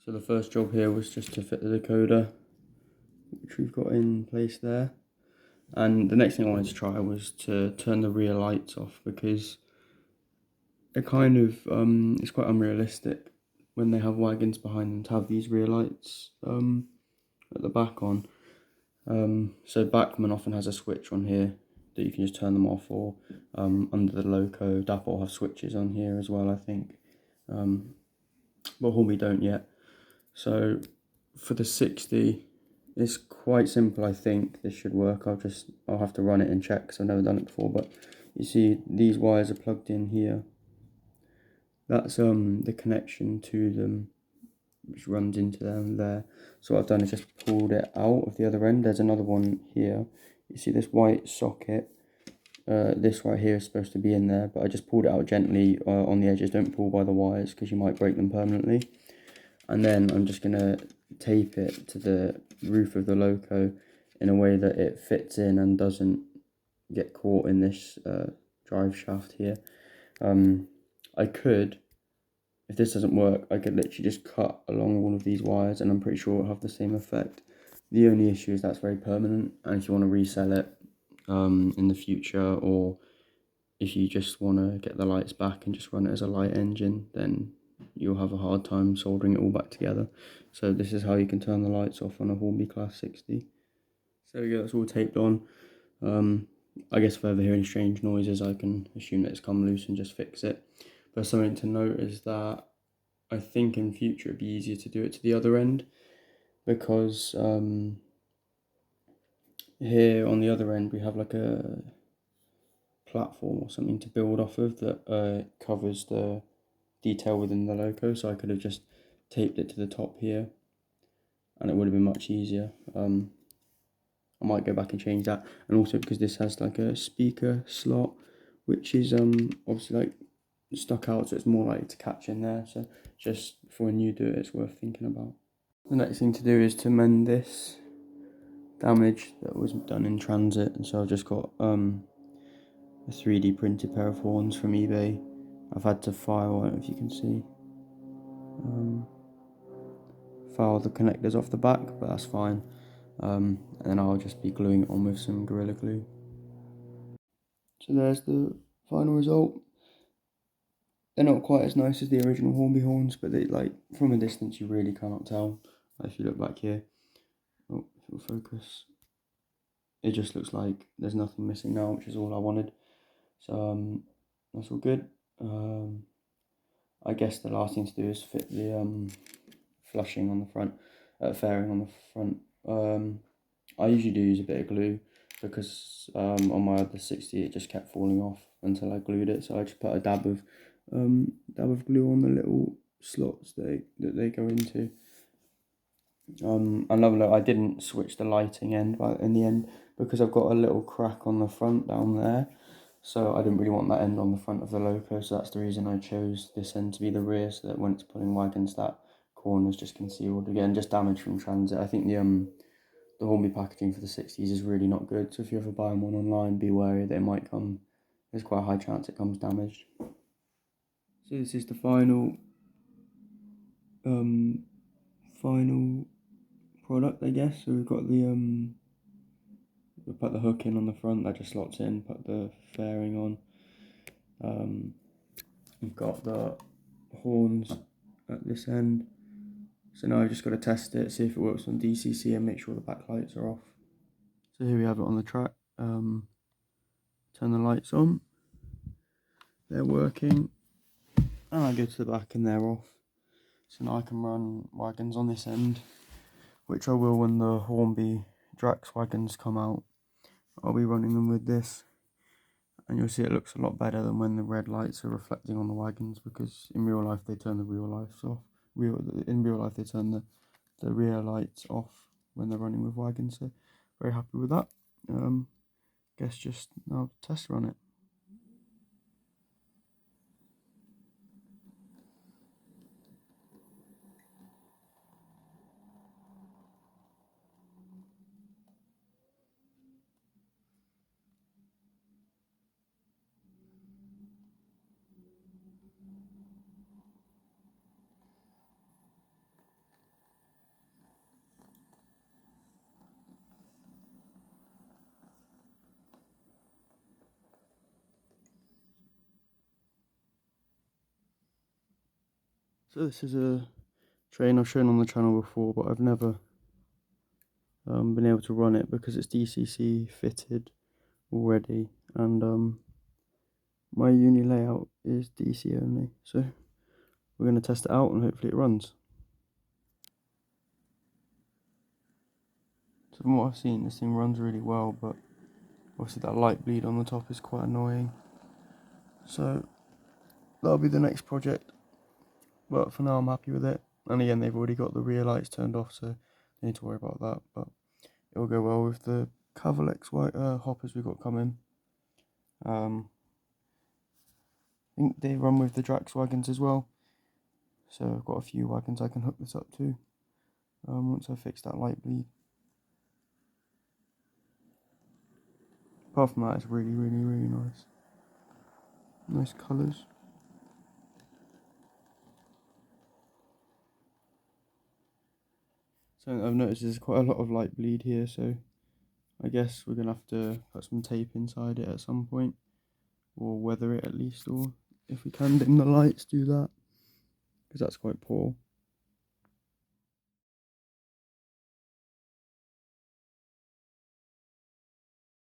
So the first job here was just to fit the decoder, which we've got in place there. And the next thing I wanted to try was to turn the rear lights off, because it kind of it's quite unrealistic when they have wagons behind them to have these rear lights at the back on. So Bachmann often has a switch on here that you can just turn them off, or under the loco, Dapper will have switches on here as well, I think, but Hornby don't yet. So for the 60, it's quite simple. I think this should work. I'll have to run it and check because I've never done it before. But you see these wires are plugged in here. That's the connection to them, which runs into them there. So what I've done is just pulled it out of the other end. There's another one here. You see this white socket. This right here is supposed to be in there, but I just pulled it out gently on the edges. Don't pull by the wires because you might break them permanently. And then I'm just going to tape it to the roof of the loco in a way that it fits in and doesn't get caught in this drive shaft here. I could, if this doesn't work, I could literally just cut along all of these wires and I'm pretty sure it'll have the same effect. The only issue is that's very permanent, and if you want to resell it in the future, or if you just want to get the lights back and just run it as a light engine, then you'll have a hard time soldering it all back together. So this is how you can turn the lights off on a Hornby Class 60. So yeah, that's all taped on. I guess if I ever hear any strange noises, I can assume that it's come loose and just fix it. But something to note is that I think in future it'd be easier to do it to the other end, because here on the other end we have like a platform or something to build off of that covers the detail within the loco, so I could have just taped it to the top here and it would have been much easier. I might go back and change that, and also because this has like a speaker slot which is obviously like stuck out, so it's more likely to catch in there, so just for when you do it, it's worth thinking about. The next thing to do is to mend this damage that was done in transit, and so I've just got a 3D printed pair of horns from eBay. I've had to file, I don't know if you can see, file the connectors off the back, but that's fine. And then I'll just be gluing it on with some Gorilla Glue. So there's the final result. They're not quite as nice as the original Hornby horns, but they, like, from a distance you really cannot tell. If you look back here, oh, if it'll focus, it just looks like there's nothing missing now, which is all I wanted. So that's all good. I guess the last thing to do is fit the flushing on the front, fairing on the front. I usually do use a bit of glue, because on my other 60 it just kept falling off until I glued it, so I just put a dab of glue on the little slots that they go into. Another note, I didn't switch the lighting end in the end, because I've got a little crack on the front down there, so I didn't really want that end on the front of the loco, so that's the reason I chose this end to be the rear, so that when it's pulling wagons, that corner's just concealed. Again, just damage from transit. I think the Hornby packaging for the 60s is really not good, so if you ever buy one online, be wary that it might come, there's quite a high chance it comes damaged. So this is the final product, I guess. So we've got the we put the hook in on the front, that just slots in, put the fairing on. We've got the horns at this end. So now I've just got to test it, see if it works on DCC and make sure the backlights are off. So here we have it on the track. Turn the lights on. They're working. And I go to the back and they're off. So now I can run wagons on this end, which I will when the Hornby Drax wagons come out. I'll be running them with this, and you'll see it looks a lot better than when the red lights are reflecting on the wagons, because in real life they turn the real lights off. In real life they turn the rear lights off when they're running with wagons, so very happy with that. Guess just now test run it. So this is a train I've shown on the channel before, but I've never been able to run it because it's DCC fitted already, and my uni layout is DC only, so we're going to test it out and hopefully it runs. So from what I've seen, this thing runs really well, but obviously that light bleed on the top is quite annoying. So that'll be the next project, but for now I'm happy with it. And again, they've already got the rear lights turned off, so don't need to worry about that, but it will go well with the Cavalex white hoppers we've got coming. I think they run with the Drax wagons as well, so I've got a few wagons I can hook this up to once I fix that light bleed. Apart from that, it's really nice. Nice colours. So I've noticed there's quite a lot of light bleed here, so I guess we're going to have to put some tape inside it at some point, or weather it at least, or if we can dim the lights, do that, because that's quite poor.